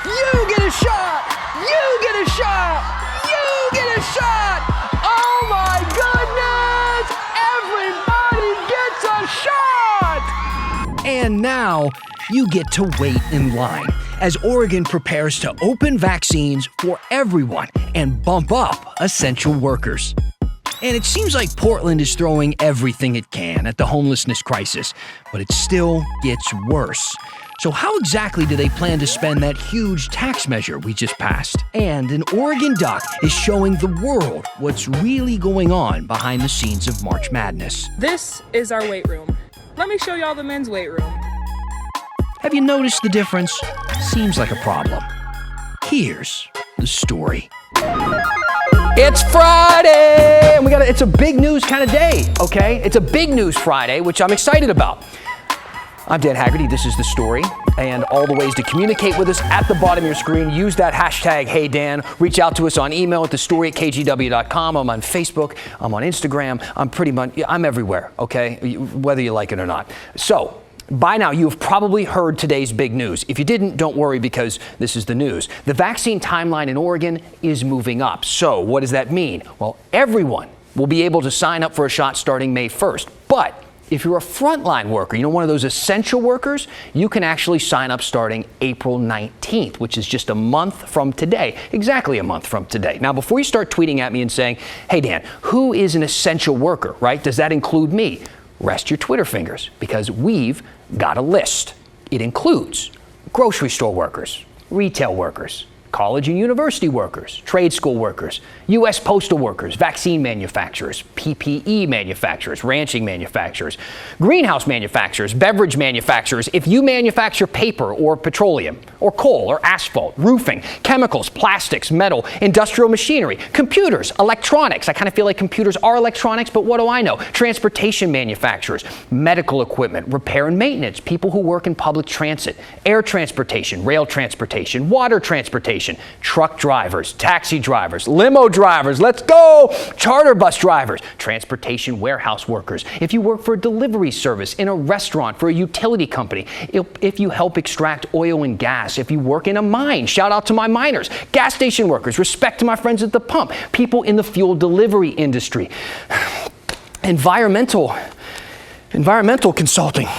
You get a shot! You get a shot! You get a shot! Oh my goodness! Everybody gets a shot! And now you get to wait in line as Oregon prepares to open vaccines for everyone and bump up essential workers. And it seems like Portland is throwing everything it can at the homelessness crisis, but it still gets worse. So how exactly do they plan to spend that huge tax measure we just passed? And an Oregon doc is showing the world what's really going on behind the scenes of March Madness. This is our weight room. Let me show y'all the men's weight room. Have you noticed the difference? Seems like a problem. Here's the story. It's Friday, and it's a big news kind of day, okay? It's a big news Friday, which I'm excited about. I'm Dan Haggerty, this is The Story, and all the ways to communicate with us at the bottom of your screen. Use that hashtag #HeyDan. Reach out to us on email at thestory@kgw.com. I'm on Facebook, I'm on Instagram, I'm everywhere, okay? Whether you like it or not. So, by now, you've probably heard today's big news. If you didn't, don't worry because this is the news. The vaccine timeline in Oregon is moving up. So what does that mean? Well, everyone will be able to sign up for a shot starting May 1st. But if you're a frontline worker, one of those essential workers, you can actually sign up starting April 19th, which is just a month from today. Exactly a month from today. Now, before you start tweeting at me and saying, hey, Dan, who is an essential worker, right? Does that include me? Rest your Twitter fingers, because we've got a list. It includes grocery store workers, retail workers, college and university workers, trade school workers, U.S. postal workers, vaccine manufacturers, PPE manufacturers, ranching manufacturers, greenhouse manufacturers, beverage manufacturers. If you manufacture paper or petroleum or coal or asphalt, roofing, chemicals, plastics, metal, industrial machinery, computers, electronics. I kind of feel like computers are electronics, but what do I know? Transportation manufacturers, medical equipment, repair and maintenance, people who work in public transit, air transportation, rail transportation, water transportation, truck drivers, taxi drivers, limo drivers, let's go, charter bus drivers, transportation warehouse workers. If you work for a delivery service in a restaurant, for a utility company, if you help extract oil and gas, if you work in a mine, shout out to my miners, gas station workers, respect to my friends at the pump, people in the fuel delivery industry, environmental consulting.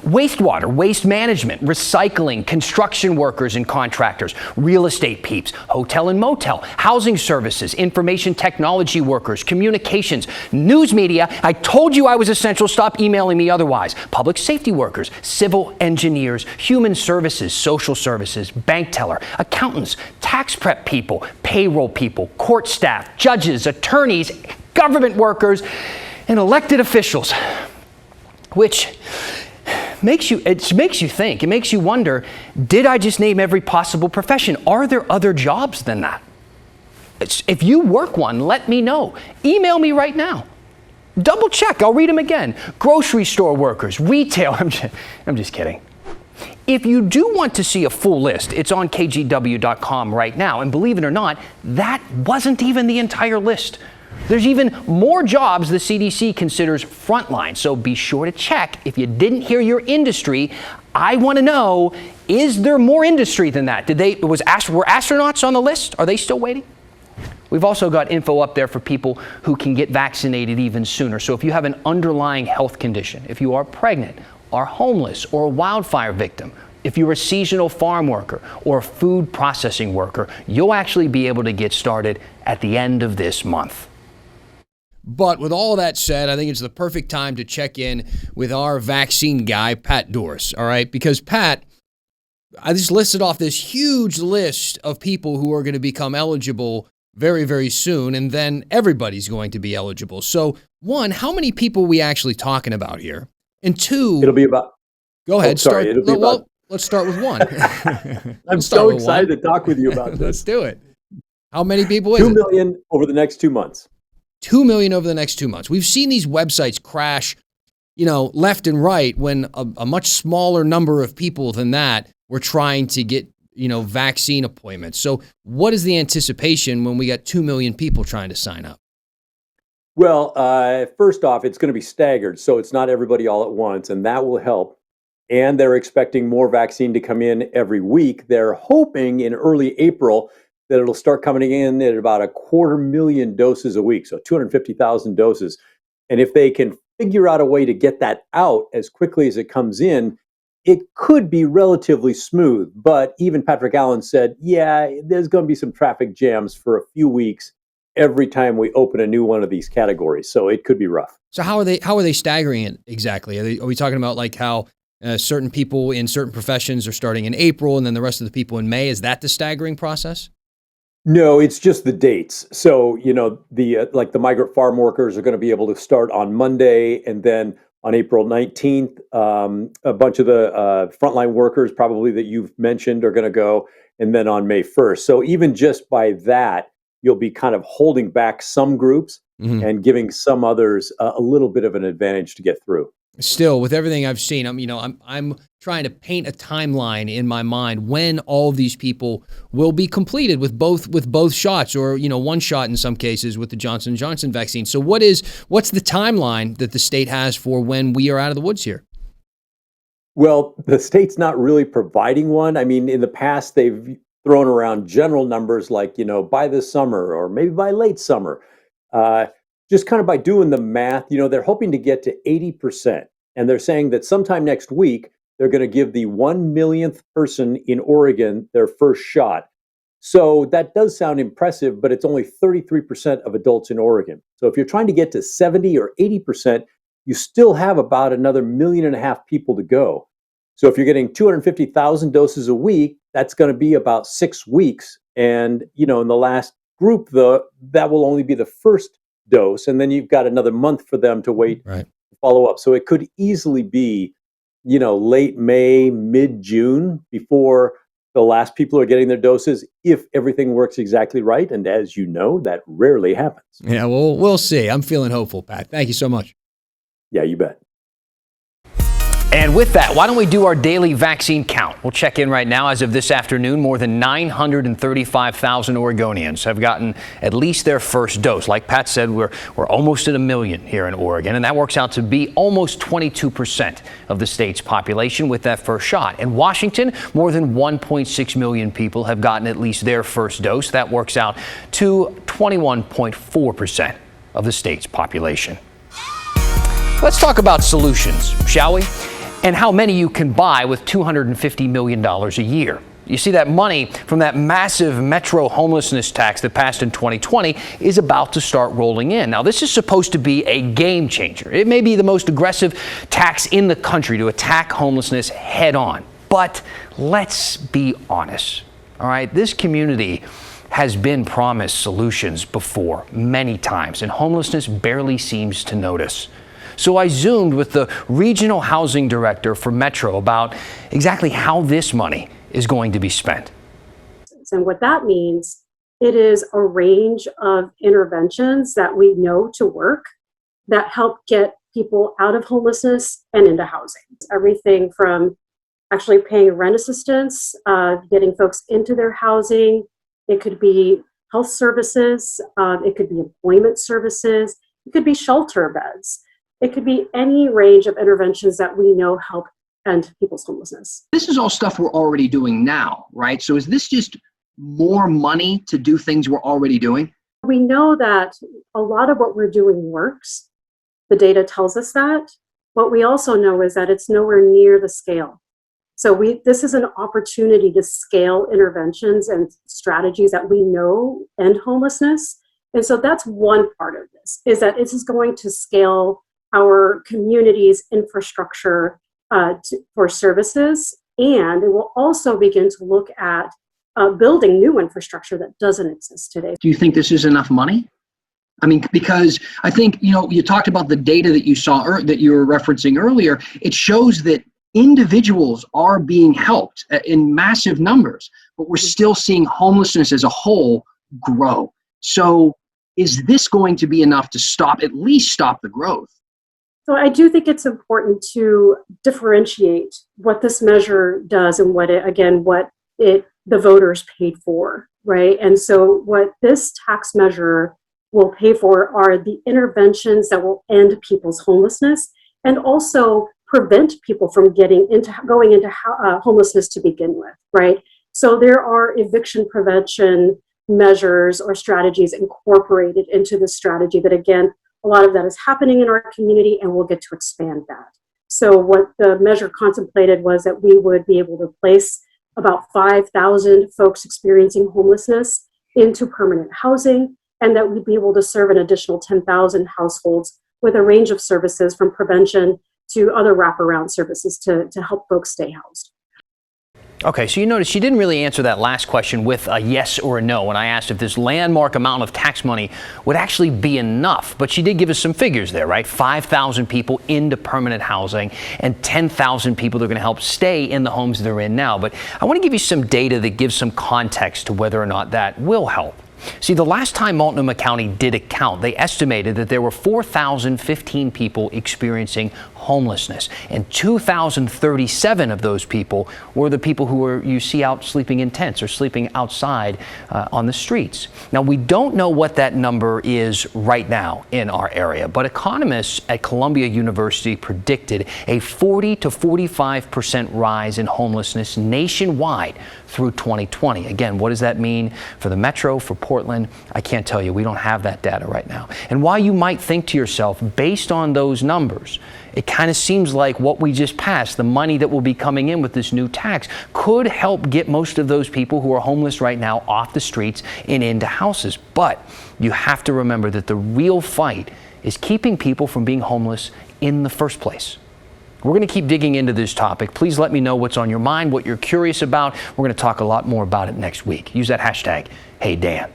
Wastewater, waste management, recycling, construction workers and contractors, real estate peeps, hotel and motel, housing services, information technology workers, communications, news media. I told you I was essential. Stop emailing me otherwise. Public safety workers, civil engineers, human services, social services, bank teller, accountants, tax prep people, payroll people, court staff, judges, attorneys, government workers, and elected officials, which makes you think. It makes you wonder, did I just name every possible profession? Are there other jobs than that? If you work one, let me know. Email me right now. Double check. I'll read them again. Grocery store workers, retail. I'm just kidding. If you do want to see a full list, it's on kgw.com right now. And believe it or not, that wasn't even the entire list. There's even more jobs the CDC considers frontline, so be sure to check. If you didn't hear your industry, I want to know, is there more industry than that? Were astronauts on the list? Are they still waiting? We've also got info up there for people who can get vaccinated even sooner. So if you have an underlying health condition, if you are pregnant, are homeless, or a wildfire victim, if you're a seasonal farm worker or a food processing worker, you'll actually be able to get started at the end of this month. But with all that said, I think it's the perfect time to check in with our vaccine guy, Pat Doris, all right? Because Pat, I just listed off this huge list of people who are going to become eligible very, very soon, and then everybody's going to be eligible. So, one, how many people are we actually talking about here? And two, it'll be about. Go ahead. Well, let's start with one. I'm so excited to talk with you about this. Let's do it. How many people is it? 2 million over the next 2 months. 2 million over the next 2 months. We've seen these websites crash, left and right when a much smaller number of people than that were trying to get, vaccine appointments. So what is the anticipation when we got 2 million people trying to sign up? Well, first off, it's going to be staggered, so it's not everybody all at once, and that will help. And they're expecting more vaccine to come in every week. They're hoping in early April that it'll start coming in at about 250,000 doses a week, so 250,000 doses. And if they can figure out a way to get that out as quickly as it comes in, it could be relatively smooth. But even Patrick Allen said, yeah, there's going to be some traffic jams for a few weeks every time we open a new one of these categories. So it could be rough. So how are they staggering it exactly? Are we talking about like how certain people in certain professions are starting in April and then the rest of the people in May? Is that the staggering process? No, it's just the dates. So, the like the migrant farm workers are going to be able to start on Monday, and then on April 19th, a bunch of the frontline workers, probably that you've mentioned, are going to go, and then on May 1st. So even just by that, you'll be kind of holding back some groups and giving some others a little bit of an advantage to get through. Still, with everything I've seen, I'm trying to paint a timeline in my mind when all of these people will be completed with both shots, or one shot in some cases with the Johnson & Johnson vaccine. So what's the timeline that the state has for when we are out of the woods here? Well, the state's not really providing one. I mean, in the past, they've thrown around general numbers like, by this summer or maybe by late summer. Just kind of by doing the math, they're hoping to get to 80%. And they're saying that sometime next week, they're going to give the 1 millionth person in Oregon their first shot. So that does sound impressive, but it's only 33% of adults in Oregon. So if you're trying to get to 70 or 80%, you still have about another 1.5 million people to go. So if you're getting 250,000 doses a week, that's going to be about 6 weeks. And, in the last group, that will only be the first dose. And then you've got another month for them to wait to follow up. So it could easily be, late May, mid-June before the last people are getting their doses, if everything works exactly right. And as you know, that rarely happens. Yeah, well, we'll see. I'm feeling hopeful, Pat. Thank you so much. Yeah, you bet. And with that, why don't we do our daily vaccine count? We'll check in right now. As of this afternoon, more than 935,000 Oregonians have gotten at least their first dose. Like Pat said, we're almost at 1 million here in Oregon, and that works out to be almost 22% of the state's population with that first shot. In Washington, more than 1.6 million people have gotten at least their first dose. That works out to 21.4% of the state's population. Let's talk about solutions, shall we? And how many you can buy with $250 million a year. You see, that money from that massive metro homelessness tax that passed in 2020 is about to start rolling in. Now, this is supposed to be a game changer. It may be the most aggressive tax in the country to attack homelessness head on. But let's be honest, all right? This community has been promised solutions before many times, and homelessness barely seems to notice. So I Zoomed with the regional housing director for Metro about exactly how this money is going to be spent. And what that means, it is a range of interventions that we know to work that help get people out of homelessness and into housing. Everything from actually paying rent assistance, getting folks into their housing. It could be health services. It could be employment services. It could be shelter beds. It could be any range of interventions that we know help end people's homelessness. This is all stuff we're already doing now, right? So is this just more money to do things we're already doing? We know that a lot of what we're doing works. The data tells us that. What we also know is that it's nowhere near the scale. So this is an opportunity to scale interventions and strategies that we know end homelessness. And so that's one part of this, is that this is going to scale our community's infrastructure for services, and it will also begin to look at building new infrastructure that doesn't exist today. Do you think this is enough money? I mean, because I think, you talked about the data that you saw that you were referencing earlier. It shows that individuals are being helped in massive numbers, but we're still seeing homelessness as a whole grow. So is this going to be enough to at least stop the growth? So I do think it's important to differentiate what this measure does and what the voters paid for, right? And so what this tax measure will pay for are the interventions that will end people's homelessness and also prevent people from going into homelessness to begin with, right? So there are eviction prevention measures or strategies incorporated into the strategy that, again, a lot of that is happening in our community, and we'll get to expand that. So what the measure contemplated was that we would be able to place about 5,000 folks experiencing homelessness into permanent housing, and that we'd be able to serve an additional 10,000 households with a range of services from prevention to other wraparound services to help folks stay housed. Okay, so you notice she didn't really answer that last question with a yes or a no when I asked if this landmark amount of tax money would actually be enough. But she did give us some figures there, right? 5,000 people into permanent housing and 10,000 people that are going to help stay in the homes they're in now. But I want to give you some data that gives some context to whether or not that will help. See, the last time Multnomah County did a count, they estimated that there were 4,015 people experiencing homelessness, and 2,037 of those people were the people who you see out sleeping in tents or sleeping outside on the streets. Now, we don't know what that number is right now in our area, but economists at Columbia University predicted a 40 to 45% rise in homelessness nationwide through 2020. Again, what does that mean for the metro, for Portland? I can't tell you. We don't have that data right now. And while you might think to yourself, based on those numbers, it kind of seems like what we just passed, the money that will be coming in with this new tax, could help get most of those people who are homeless right now off the streets and into houses. But you have to remember that the real fight is keeping people from being homeless in the first place. We're going to keep digging into this topic. Please let me know what's on your mind, what you're curious about. We're going to talk a lot more about it next week. Use that hashtag, HeyDan.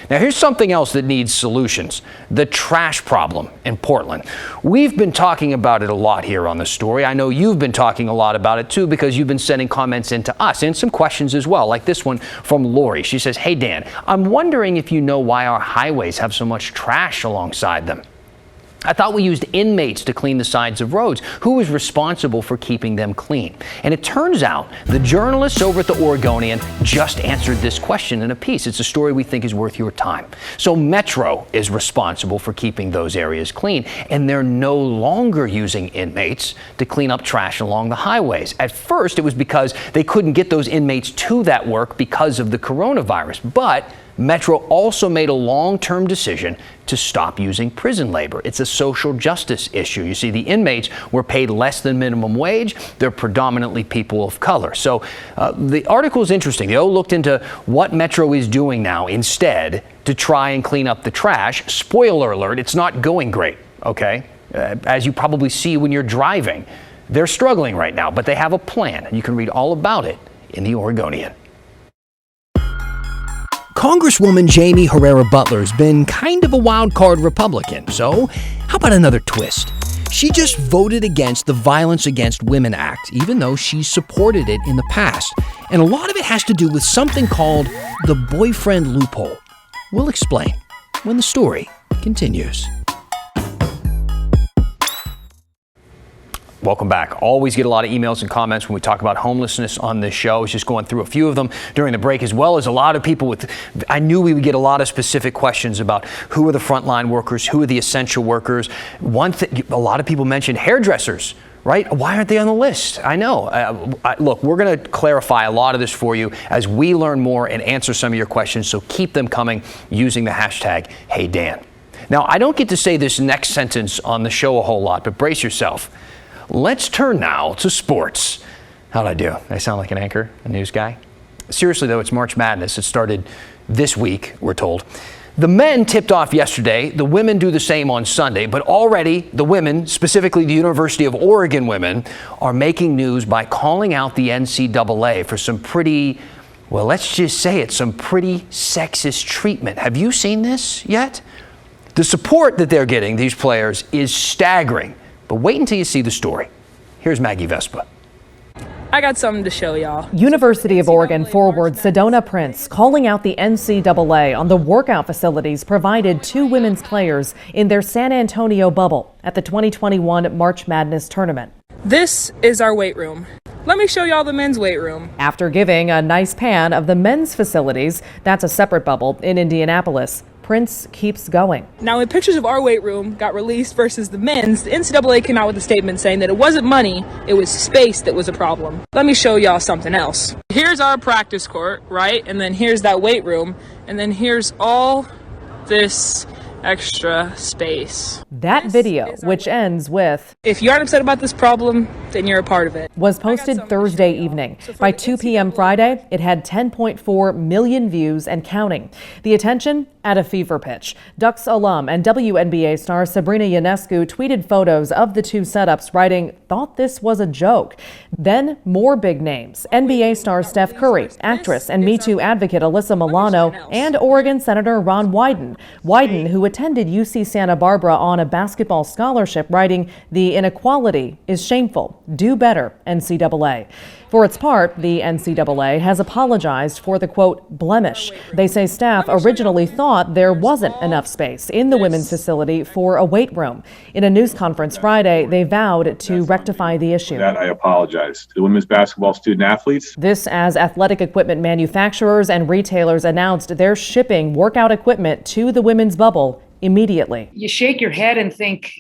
Now, here's something else that needs solutions: the trash problem in Portland. We've been talking about it a lot here on the story. I know you've been talking a lot about it too, because you've been sending comments into us and some questions as well, like this one from Lori. She says, "Hey Dan, I'm wondering if you know why our highways have so much trash alongside them. I thought we used inmates to clean the sides of roads. Who is responsible for keeping them clean?" And it turns out the journalists over at the Oregonian just answered this question in a piece. It's a story we think is worth your time. So Metro is responsible for keeping those areas clean, and they're no longer using inmates to clean up trash along the highways. At first, it was because they couldn't get those inmates to that work because of the coronavirus. But Metro also made a long-term decision to stop using prison labor. It's a social justice issue. You see, the inmates were paid less than minimum wage. They're predominantly people of color. So the article is interesting. They all looked into what Metro is doing now instead to try and clean up the trash. Spoiler alert, it's not going great, okay? As you probably see when you're driving. They're struggling right now, but they have a plan. You can read all about it in the Oregonian. Congresswoman Jamie Herrera Butler's been kind of a wild card Republican, so how about another twist? She just voted against the Violence Against Women Act, even though she supported it in the past. And a lot of it has to do with something called the boyfriend loophole. We'll explain when the story continues. Welcome back. Always get a lot of emails and comments when we talk about homelessness on this show. I was just going through a few of them during the break, as well as a lot of people with, I knew we would get a lot of specific questions about who are the frontline workers, who are the essential workers. One thing, a lot of people mentioned hairdressers, right? Why aren't they on the list? I know. Look, we're going to clarify a lot of this for you as we learn more and answer some of your questions, so keep them coming using the hashtag HeyDan. Now, I don't get to say this next sentence on the show a whole lot, but brace yourself. Let's turn now to sports. How'd I do? I sound like an anchor, a news guy? Seriously, though, it's March Madness. It started this week, we're told. The men tipped off yesterday. The women do the same on Sunday. But already, the women, specifically the University of Oregon women, are making news by calling out the NCAA for some pretty, well, let's just say it, some pretty sexist treatment. Have you seen this yet? The support that they're getting, these players, is staggering. But wait until you see the story. Here's Maggie Vespa. I got something to show y'all. University of Oregon forward Sedona Prince calling out the NCAA on the workout facilities provided to women's players in their San Antonio bubble at the 2021 March Madness tournament. This is our weight room. Let me show y'all the men's weight room. After giving a nice pan of the men's facilities, that's a separate bubble in Indianapolis, Prince keeps going. Now, when pictures of our weight room got released versus the men's, the NCAA came out with a statement saying that it wasn't money, it was space that was a problem. Let me show y'all something else. Here's our practice court, right? And then here's that weight room. And then here's all this extra space. That video, which ends with, "If you aren't upset about this problem, then you're a part of it," was posted Thursday evening. By 2 p.m. Friday, it had 10.4 million views and counting. The attention at a fever pitch. Ducks alum and WNBA star Sabrina Ionescu tweeted photos of the two setups, writing, "Thought this was a joke." Then more big names. NBA star Steph Curry, actress and Me Too advocate Alyssa Milano, and Oregon Senator Ron Wyden. Wyden, who attended UC Santa Barbara on a basketball scholarship, writing, "The inequality is shameful. Do better, NCAA." For its part, the NCAA has apologized for the, quote, blemish. They say staff originally thought there wasn't enough space in the women's facility for a weight room. In a news conference Friday, they vowed to rectify the issue. That I apologize to the women's basketball student athletes. This as athletic equipment manufacturers and retailers announced they're shipping workout equipment to the women's bubble immediately. You shake your head and think,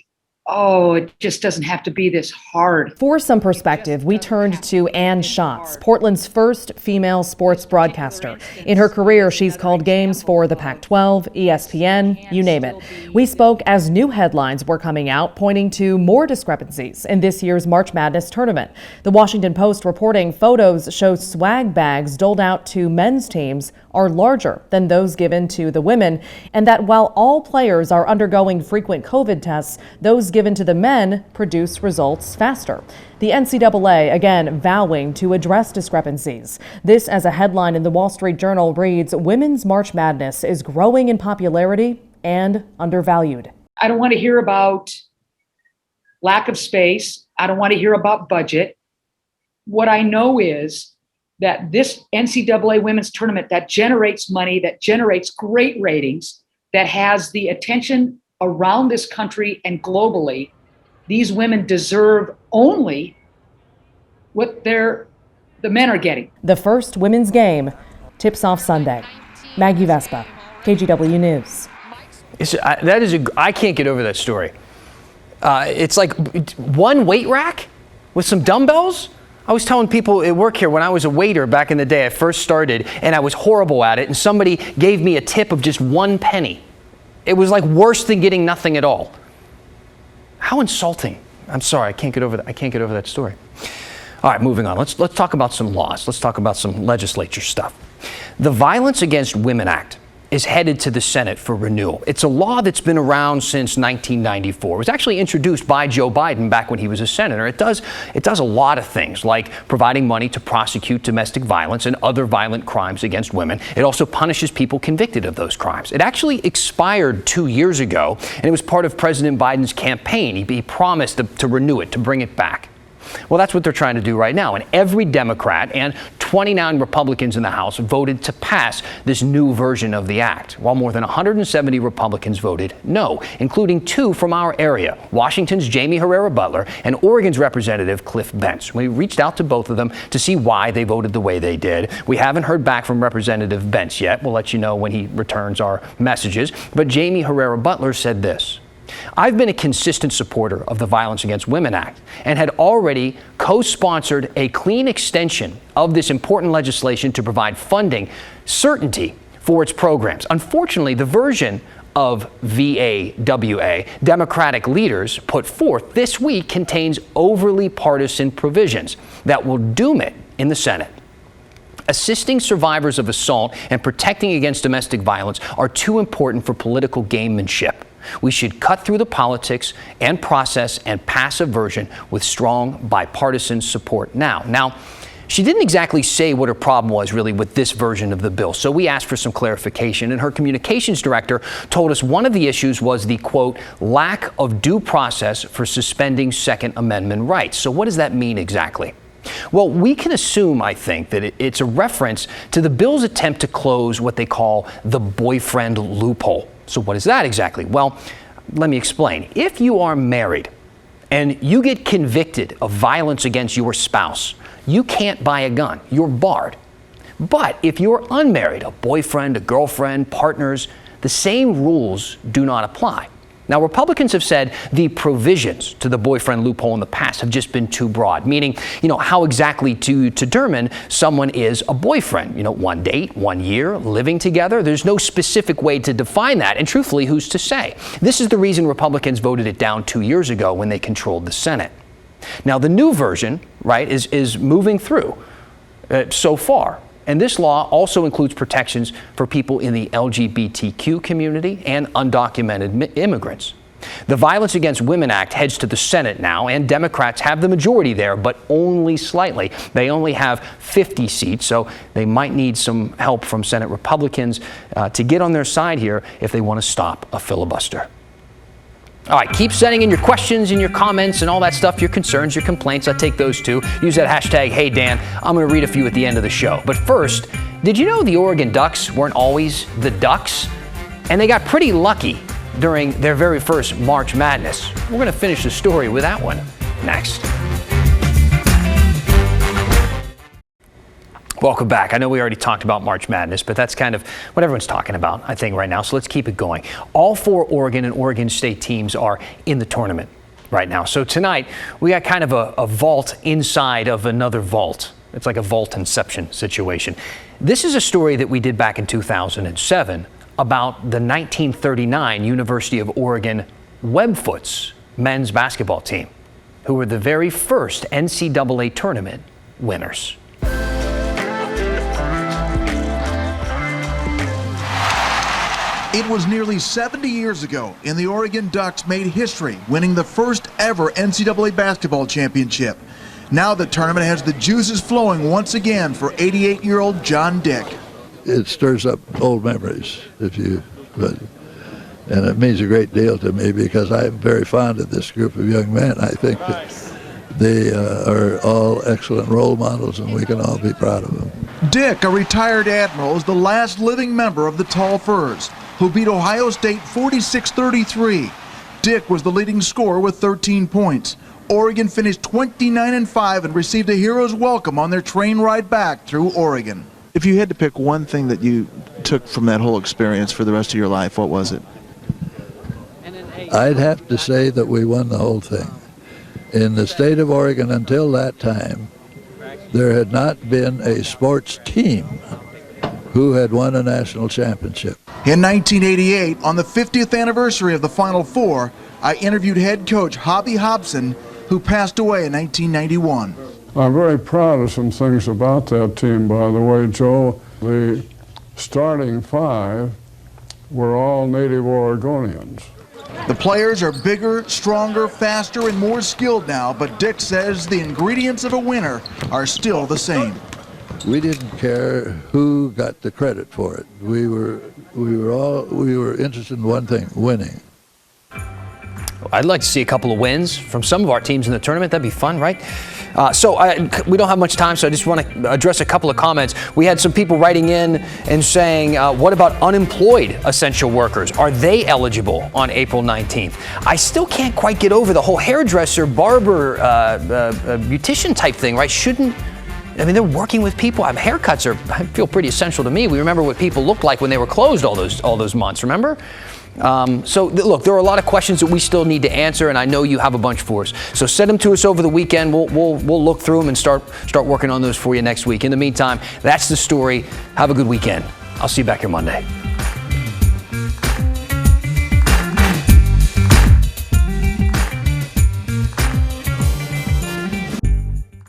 oh, it just doesn't have to be this hard. For some perspective, we turned to Ann Schatz, Portland's first female sports broadcaster. In her career, she's called games for the Pac-12, ESPN, you name it. We spoke as new headlines were coming out, pointing to more discrepancies in this year's March Madness tournament. The Washington Post reporting photos show swag bags doled out to men's teams are larger than those given to the women, and that while all players are undergoing frequent COVID tests, those given to the men produce results faster. The NCAA, again, vowing to address discrepancies. This, as a headline in the Wall Street Journal, reads, "Women's March Madness is growing in popularity and undervalued." I don't want to hear about lack of space. I don't want to hear about budget. What I know is that this NCAA women's tournament that generates money, that generates great ratings, that has the attention around this country and globally, these women deserve only what the men are getting. The first women's game tips off Sunday. Maggie Vespa, KGW News. I can't get over that story. It's like one weight rack with some dumbbells. I was telling people at work here when I was a waiter back in the day, I first started, and I was horrible at it, and somebody gave me a tip of just 1 penny. It was like worse than getting nothing at all. How insulting. I'm sorry, I can't get over that story. All right, moving on. Let's talk about some laws. Let's talk about some legislature stuff. The Violence Against Women Act is headed to the Senate for renewal. It's a law that's been around since 1994. It was actually introduced by Joe Biden back when he was a senator. It does a lot of things, like providing money to prosecute domestic violence and other violent crimes against women. It also punishes people convicted of those crimes. It actually expired 2 years ago, and it was part of President Biden's campaign. He promised to renew it, to bring it back. Well, that's what they're trying to do right now. And every Democrat and 29 Republicans in the House voted to pass this new version of the act, while more than 170 Republicans voted no, including 2 from our area, Washington's Jamie Herrera Butler and Oregon's Representative Cliff Bentz. We reached out to both of them to see why they voted the way they did. We haven't heard back from Representative Bentz yet. We'll let you know when he returns our messages. But Jamie Herrera Butler said this: "I've been a consistent supporter of the Violence Against Women Act and had already co-sponsored a clean extension of this important legislation to provide funding certainty for its programs. Unfortunately, the version of VAWA Democratic leaders put forth this week contains overly partisan provisions that will doom it in the Senate. Assisting survivors of assault and protecting against domestic violence are too important for political gamemanship. We should cut through the politics and process and pass a version with strong bipartisan support now." Now, she didn't exactly say what her problem was really with this version of the bill, so we asked for some clarification, and her communications director told us one of the issues was the, quote, lack of due process for suspending Second Amendment rights. So what does that mean exactly? Well, we can assume, I think, that it's a reference to the bill's attempt to close what they call the boyfriend loophole. So what is that exactly? Well, let me explain. If you are married and you get convicted of violence against your spouse, you can't buy a gun. You're barred. But if you're unmarried, a boyfriend, a girlfriend, partners, the same rules do not apply. Now, Republicans have said the provisions to the boyfriend loophole in the past have just been too broad, meaning, how exactly to determine someone is a boyfriend. 1 date, 1 year, living together. There's no specific way to define that. And truthfully, who's to say? This is the reason Republicans voted it down 2 years ago when they controlled the Senate. Now, the new version, right, is moving through so far. And this law also includes protections for people in the LGBTQ community and undocumented immigrants. The Violence Against Women Act heads to the Senate now, and Democrats have the majority there, but only slightly. They only have 50 seats, so they might need some help from Senate Republicans to get on their side here if they want to stop a filibuster. All right, keep sending in your questions and your comments and all that stuff, your concerns, your complaints. I take those too. Use that hashtag, #HeyDan. I'm going to read a few at the end of the show. But first, did you know the Oregon Ducks weren't always the Ducks? And they got pretty lucky during their very first March Madness. We're going to finish the story with that one next. Welcome back. I know we already talked about March Madness, but that's kind of what everyone's talking about, I think, right now. So let's keep it going. All 4 Oregon and Oregon State teams are in the tournament right now. So tonight, we got kind of a vault inside of another vault. It's like a vault inception situation. This is a story that we did back in 2007 about the 1939 University of Oregon Webfoots men's basketball team, who were the very first NCAA tournament winners. It was nearly 70 years ago, and the Oregon Ducks made history, winning the first ever NCAA basketball championship. Now the tournament has the juices flowing once again for 88-year-old John Dick. It stirs up old memories, and it means a great deal to me because I'm very fond of this group of young men. I think that they are all excellent role models, and we can all be proud of them. Dick, a retired admiral, is the last living member of the Tall Furs, who beat Ohio State 46-33. Dick was the leading scorer with 13 points. Oregon finished 29-5 and received a hero's welcome on their train ride back through Oregon. If you had to pick one thing that you took from that whole experience for the rest of your life, what was it? I'd have to say that we won the whole thing. In the state of Oregon until that time, there had not been a sports team who had won a national championship. In 1988, on the 50th anniversary of the Final Four, I interviewed head coach Hobby Hobson, who passed away in 1991. I'm very proud of some things about that team, by the way, Joe. The starting 5 were all native Oregonians. The players are bigger, stronger, faster, and more skilled now, but Dick says the ingredients of a winner are still the same. We didn't care who got the credit for it. We were interested in one thing: winning. I'd like to see a couple of wins from some of our teams in the tournament. That'd be fun, right? We don't have much time, so I just want to address a couple of comments. We had some people writing in and saying, what about unemployed essential workers? Are they eligible on April 19th? I still can't quite get over the whole hairdresser, barber, beautician type thing, right? They're working with people. Haircuts I feel pretty essential to me. We remember what people looked like when they were closed all those months, remember? Look, there are a lot of questions that we still need to answer, and I know you have a bunch for us. So send them to us over the weekend. We'll look through them and start working on those for you next week. In the meantime, that's the story. Have a good weekend. I'll see you back here Monday.